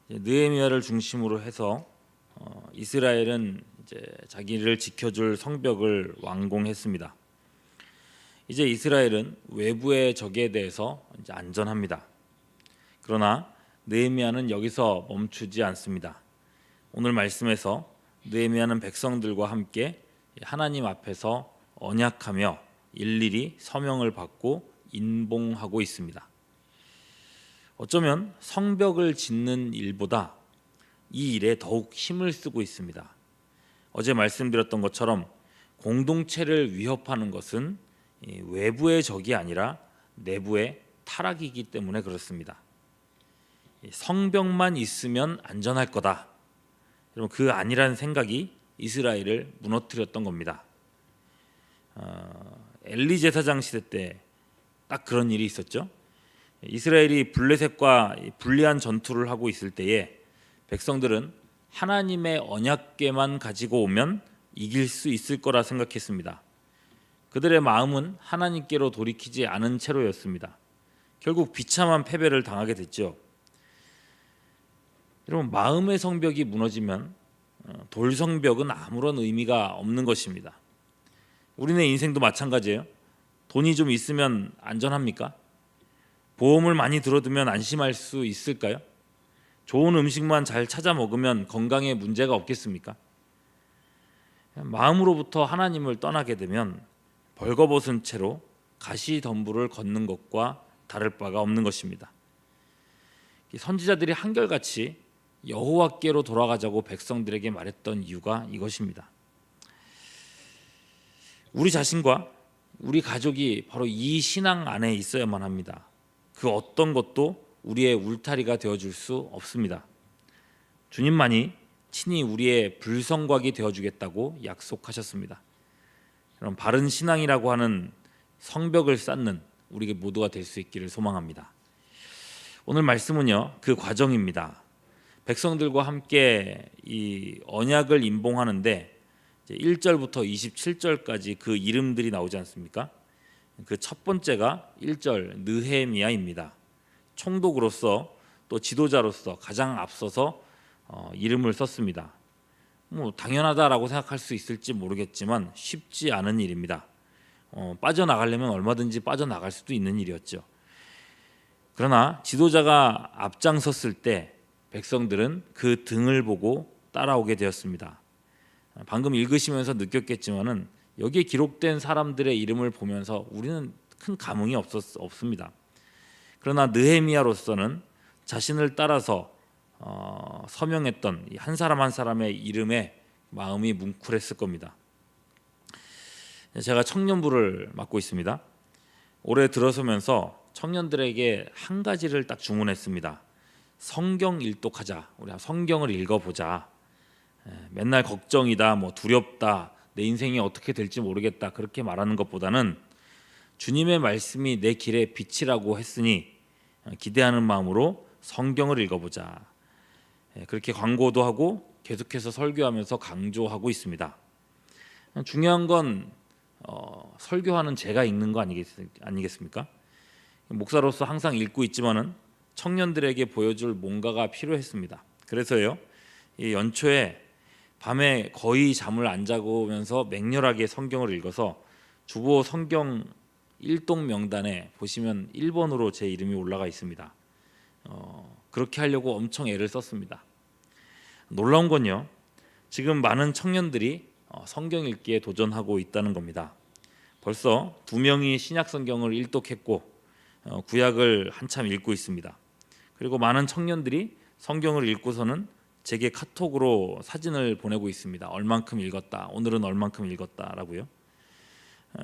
느헤미야를 중심으로 해서 이스라엘은 이제 자기를 지켜줄 성벽을 완공했습니다. 이제 이스라엘은 외부의 적에 대해서 이제 안전합니다. 그러나 느헤미야는 여기서 멈추지 않습니다. 오늘 말씀에서 느헤미야는 백성들과 함께 하나님 앞에서 언약하며 일일이 서명을 받고 인봉하고 있습니다. 어쩌면 성벽을 짓는 일보다 이 일에 더욱 힘을 쓰고 있습니다. 어제 말씀드렸던 것처럼 공동체를 위협하는 것은 외부의 적이 아니라 내부의 타락이기 때문에 그렇습니다. 성벽만 있으면 안전할 거다. 여러분, 그 아니라는 생각이 이스라엘을 무너뜨렸던 겁니다. 엘리 제사장 시대 때 딱 그런 일이 있었죠. 이스라엘이 블레셋과 불리한 전투를 하고 있을 때에 백성들은 하나님의 언약궤만 가지고 오면 이길 수 있을 거라 생각했습니다. 그들의 마음은 하나님께로 돌이키지 않은 채로였습니다. 결국 비참한 패배를 당하게 됐죠. 여러분, 마음의 성벽이 무너지면 돌 성벽은 아무런 의미가 없는 것입니다. 우리네 인생도 마찬가지예요. 돈이 좀 있으면 안전합니까? 보험을 많이 들어두면 안심할 수 있을까요? 좋은 음식만 잘 찾아 먹으면 건강에 문제가 없겠습니까? 마음으로부터 하나님을 떠나게 되면 벌거벗은 채로 가시덤불을 걷는 것과 다를 바가 없는 것입니다. 선지자들이 한결같이 여호와께로 돌아가자고 백성들에게 말했던 이유가 이것입니다. 우리 자신과 우리 가족이 바로 이 신앙 안에 있어야만 합니다. 그 어떤 것도 우리의 울타리가 되어줄 수 없습니다. 주님만이 친히 우리의 불성곽이 되어주겠다고 약속하셨습니다. 그럼 바른 신앙이라고 하는 성벽을 쌓는 우리 모두가 될 수 있기를 소망합니다. 오늘 말씀은요, 그 과정입니다. 백성들과 함께 이 언약을 인봉하는데 1절부터 27절까지 그 이름들이 나오지 않습니까? 그 첫 번째가 1절 느헤미야입니다. 총독으로서 또 지도자로서 가장 앞서서 이름을 썼습니다. 당연하다라고 생각할 수 있을지 모르겠지만 쉽지 않은 일입니다. 빠져나가려면 얼마든지 빠져나갈 수도 있는 일이었죠. 그러나 지도자가 앞장섰을 때 백성들은 그 등을 보고 따라오게 되었습니다. 방금 읽으시면서 느꼈겠지만은 여기에 기록된 사람들의 이름을 보면서 우리는 큰 감흥이 없습니다. 그러나 느헤미야로서는 자신을 따라서 서명했던 한 사람 한 사람의 이름에 마음이 뭉클했을 겁니다. 제가 청년부를 맡고 있습니다. 올해 들어서면서 청년들에게 한 가지를 딱 주문했습니다. 성경 일독하자. 우리 성경을 읽어보자. 맨날 걱정이다, 두렵다, 내 인생이 어떻게 될지 모르겠다 그렇게 말하는 것보다는 주님의 말씀이 내 길의 빛이라고 했으니 기대하는 마음으로 성경을 읽어보자. 그렇게 광고도 하고 계속해서 설교하면서 강조하고 있습니다. 중요한 건 설교하는 제가 읽는 거 아니겠습니까? 목사로서 항상 읽고 있지만은 청년들에게 보여줄 뭔가가 필요했습니다. 그래서요, 이 연초에 밤에 거의 잠을 안 자고면서 맹렬하게 성경을 읽어서 주보 성경 일독 명단에 보시면 1번으로 제 이름이 올라가 있습니다. 그렇게 하려고 엄청 애를 썼습니다. 놀라운 건요, 지금 많은 청년들이 성경 읽기에 도전하고 있다는 겁니다. 벌써 2명이 신약 성경을 일독했고 구약을 한참 읽고 있습니다. 그리고 많은 청년들이 성경을 읽고서는 제게 카톡으로 사진을 보내고 있습니다. 얼만큼 읽었다, 오늘은 얼만큼 읽었다라고요.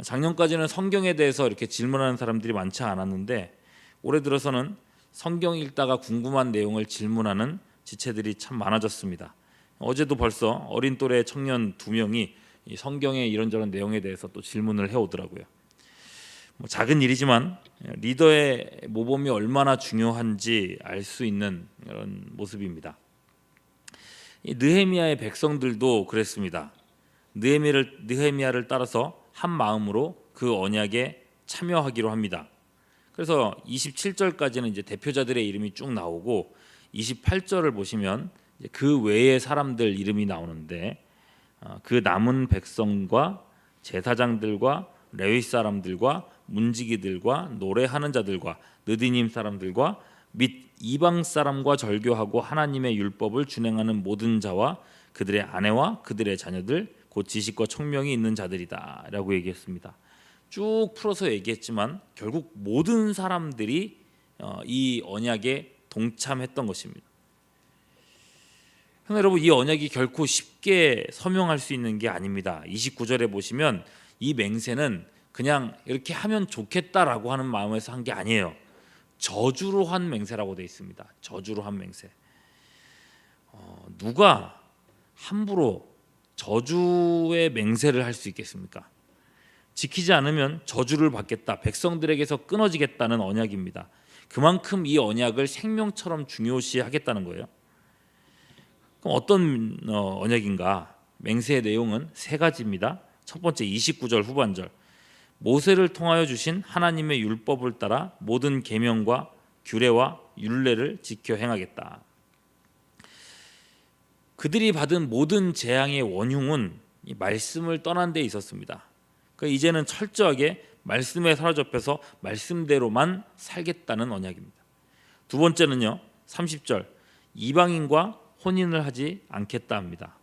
작년까지는 성경에 대해서 이렇게 질문하는 사람들이 많지 않았는데 올해 들어서는 성경 읽다가 궁금한 내용을 질문하는 지체들이 참 많아졌습니다. 어제도 벌써 어린 또래 청년 2명이 이 성경의 이런저런 내용에 대해서 또 질문을 해오더라고요. 작은 일이지만 리더의 모범이 얼마나 중요한지 알 수 있는 그런 모습입니다. 이 느헤미야의 백성들도 그랬습니다. 느헤미야를 따라서 한 마음으로 그 언약에 참여하기로 합니다. 그래서 27절까지는 이제 대표자들의 이름이 쭉 나오고 28절을 보시면 그 외의 사람들 이름이 나오는데 그 남은 백성과 제사장들과 레위 사람들과 문지기들과 노래하는 자들과 느디님 사람들과 및 이방 사람과 절교하고 하나님의 율법을 준행하는 모든 자와 그들의 아내와 그들의 자녀들 곧 지식과 총명이 있는 자들이다라고 얘기했습니다. 쭉 풀어서 얘기했지만 결국 모든 사람들이 이 언약에 동참했던 것입니다. 여러분, 이 언약이 결코 쉽게 서명할 수 있는 게 아닙니다. 29절에 보시면 이 맹세는 그냥 이렇게 하면 좋겠다라고 하는 마음에서 한 게 아니에요. 저주로 한 맹세라고 되어 있습니다. 저주로 한 맹세. 누가 함부로 저주의 맹세를 할 수 있겠습니까? 지키지 않으면 저주를 받겠다, 백성들에게서 끊어지겠다는 언약입니다. 그만큼 이 언약을 생명처럼 중요시하겠다는 거예요. 그럼 어떤 언약인가? 맹세의 내용은 세 가지입니다. 첫 번째, 29절 후반절. 모세를 통하여 주신 하나님의 율법을 따라 모든 계명과 규례와 율례를 지켜 행하겠다. 그들이 받은 모든 재앙의 원흉은 이 말씀을 떠난 데 있었습니다. 그러니까 이제는 철저하게 말씀에 사로잡혀서 말씀대로만 살겠다는 언약입니다. 두 번째는요, 30절. 이방인과 혼인을 하지 않겠다 합니다.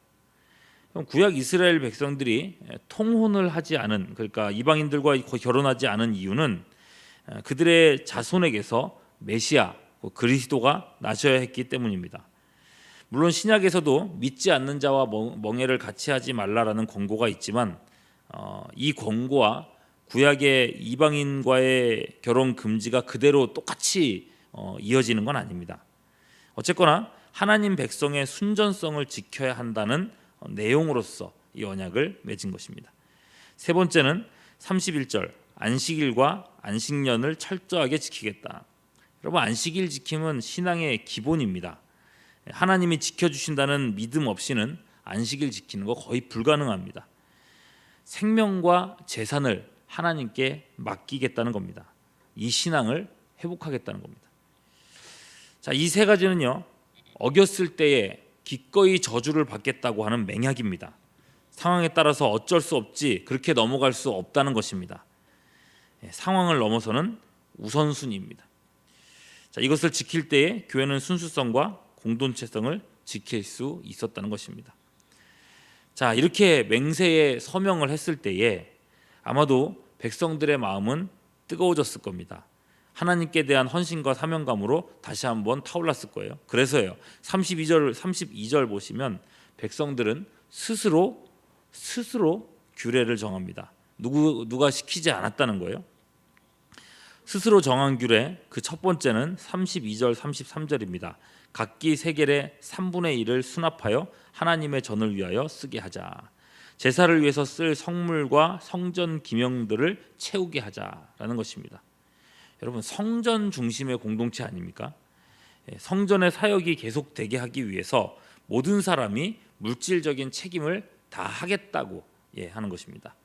구약 이스라엘 백성들이 통혼을 하지 않은, 그러니까 이방인들과 결혼하지 않은 이유는 그들의 자손에게서 메시아, 그리스도가 나셔야 했기 때문입니다. 물론 신약에서도 믿지 않는 자와 멍에를 같이 하지 말라라는 권고가 있지만 이 권고와 구약의 이방인과의 결혼 금지가 그대로 똑같이 이어지는 건 아닙니다. 어쨌거나 하나님 백성의 순전성을 지켜야 한다는 내용으로서 이 언약을 맺은 것입니다. 세 번째는 31절. 안식일과 안식년을 철저하게 지키겠다. 여러분, 안식일 지킴은 신앙의 기본입니다. 하나님이 지켜주신다는 믿음 없이는 안식일 지키는 거 거의 불가능합니다. 생명과 재산을 하나님께 맡기겠다는 겁니다. 이 신앙을 회복하겠다는 겁니다. 자, 이 세 가지는요, 어겼을 때에 기꺼이 저주를 받겠다고 하는 맹약입니다. 상황에 따라서 어쩔 수 없지 그렇게 넘어갈 수 없다는 것입니다. 상황을 넘어서는 우선순위입니다. 자, 이것을 지킬 때에 교회는 순수성과 공동체성을 지킬 수 있었다는 것입니다. 자, 이렇게 맹세에 서명을 했을 때에 아마도 백성들의 마음은 뜨거워졌을 겁니다. 하나님께 대한 헌신과 사명감으로 다시 한번 타올랐을 거예요. 그래서요, 32절 보시면 백성들은 스스로 규례를 정합니다. 누가 시키지 않았다는 거예요. 스스로 정한 규례, 그 첫 번째는 32절 33절입니다. 각기 세겔의 3분의 1을 수납하여 하나님의 전을 위하여 쓰게 하자. 제사를 위해서 쓸 성물과 성전 기명들을 채우게 하자라는 것입니다. 여러분, 성전 중심의 공동체 아닙니까? 성전의 사역이 계속되게 하기 위해서 모든 사람이 물질적인 책임을 다 하겠다고 하는 것입니다.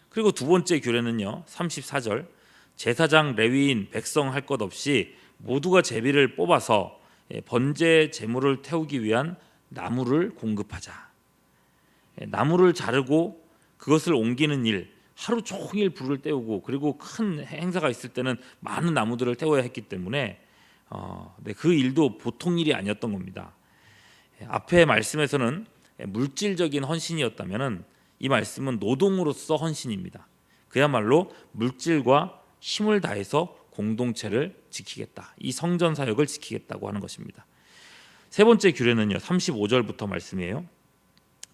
그리고 두 번째 규례는요, 34절. 제사장, 레위인, 백성 할 것 없이 모두가 제비를 뽑아서 번제 제물을 태우기 위한 나무를 공급하자. 나무를 자르고 그것을 옮기는 일, 하루 종일 불을 때우고, 그리고 큰 행사가 있을 때는 많은 나무들을 태워야 했기 때문에 그 일도 보통 일이 아니었던 겁니다. 앞에 말씀에서는 물질적인 헌신이었다면 이 말씀은 노동으로서 헌신입니다. 그야말로 물질과 힘을 다해서 공동체를 지키겠다, 이 성전 사역을 지키겠다고 하는 것입니다. 세 번째 규례는요, 35절부터 말씀이에요.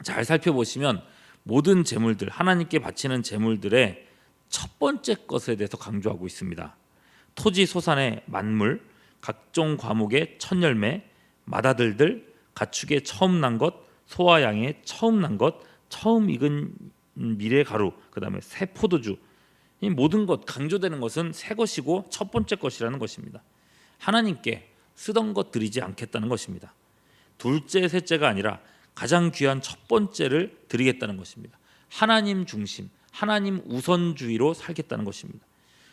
잘 살펴보시면 모든 제물들, 하나님께 바치는 제물들의 첫 번째 것에 대해서 강조하고 있습니다. 토지 소산의 만물, 각종 과목의 첫 열매, 맏아들들, 가축의 처음 난 것, 소와 양의 처음 난 것, 처음 익은 밀의 가루, 그 다음에 새 포도주, 이 모든 것, 강조되는 것은 새 것이고 첫 번째 것이라는 것입니다. 하나님께 쓰던 것 드리지 않겠다는 것입니다. 둘째, 셋째가 아니라 가장 귀한 첫 번째를 드리겠다는 것입니다. 하나님 중심, 하나님 우선주의로 살겠다는 것입니다.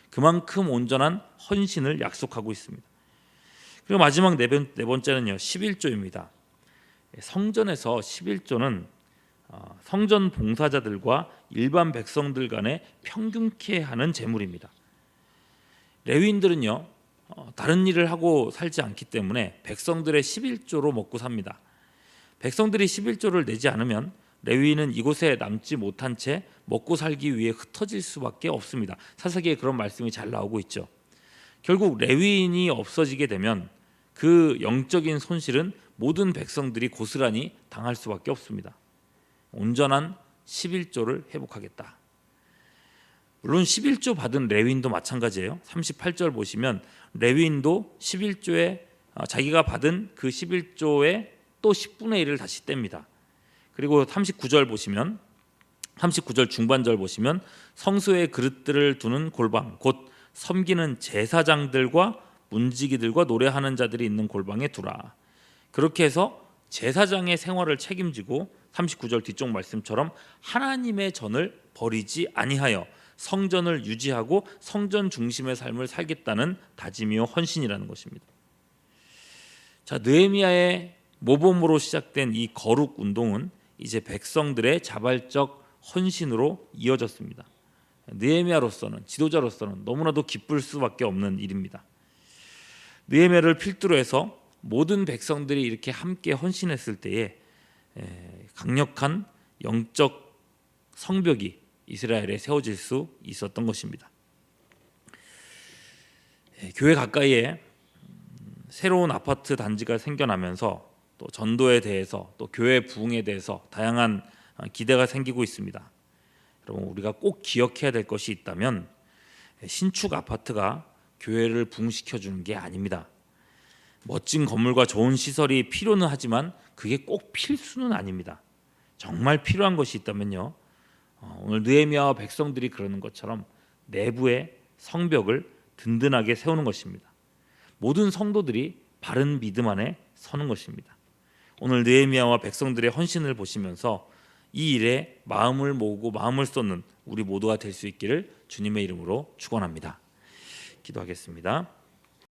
그만큼 온전한 헌신을 약속하고 있습니다. 그리고 마지막 네 번째는요, 11조입니다. 성전에서 11조는 성전 봉사자들과 일반 백성들 간에 평균케 하는 제물입니다. 레위인들은요, 다른 일을 하고 살지 않기 때문에 백성들의 11조로 먹고 삽니다. 백성들이 11조를 내지 않으면 레위인은 이곳에 남지 못한 채 먹고 살기 위해 흩어질 수밖에 없습니다. 사사기에 그런 말씀이 잘 나오고 있죠. 결국 레위인이 없어지게 되면 그 영적인 손실은 모든 백성들이 고스란히 당할 수밖에 없습니다. 온전한 11조를 회복하겠다. 물론 11조 받은 레위인도 마찬가지예요. 38절 보시면 레위인도 11조에 자기가 받은 그 11조에 또 10분의 1을 다시 뗍니다. 그리고 39절 보시면 39절 중반절 보시면 성소에 그릇들을 두는 골방 곧 섬기는 제사장들과 문지기들과 노래하는 자들이 있는 골방에 두라. 그렇게 해서 제사장의 생활을 책임지고 39절 뒤쪽 말씀처럼 하나님의 전을 버리지 아니하여 성전을 유지하고 성전 중심의 삶을 살겠다는 다짐이요 헌신이라는 것입니다. 자, 느헤미야의 모범으로 시작된 이 거룩 운동은 이제 백성들의 자발적 헌신으로 이어졌습니다. 느헤미야로서는, 지도자로서는 너무나도 기쁠 수밖에 없는 일입니다. 느헤미야를 필두로 해서 모든 백성들이 이렇게 함께 헌신했을 때에 강력한 영적 성벽이 이스라엘에 세워질 수 있었던 것입니다. 교회 가까이에 새로운 아파트 단지가 생겨나면서 또 전도에 대해서 또 교회 부흥에 대해서 다양한 기대가 생기고 있습니다. 여러분, 우리가 꼭 기억해야 될 것이 있다면 신축 아파트가 교회를 부흥시켜 주는 게 아닙니다. 멋진 건물과 좋은 시설이 필요는 하지만 그게 꼭 필수는 아닙니다. 정말 필요한 것이 있다면요, 오늘 느헤미야와 백성들이 그러는 것처럼 내부의 성벽을 든든하게 세우는 것입니다. 모든 성도들이 바른 믿음 안에 서는 것입니다. 오늘 느헤미야와 백성들의 헌신을 보시면서 이 일에 마음을 모으고 마음을 쏟는 우리 모두가 될 수 있기를 주님의 이름으로 축원합니다. 기도하겠습니다.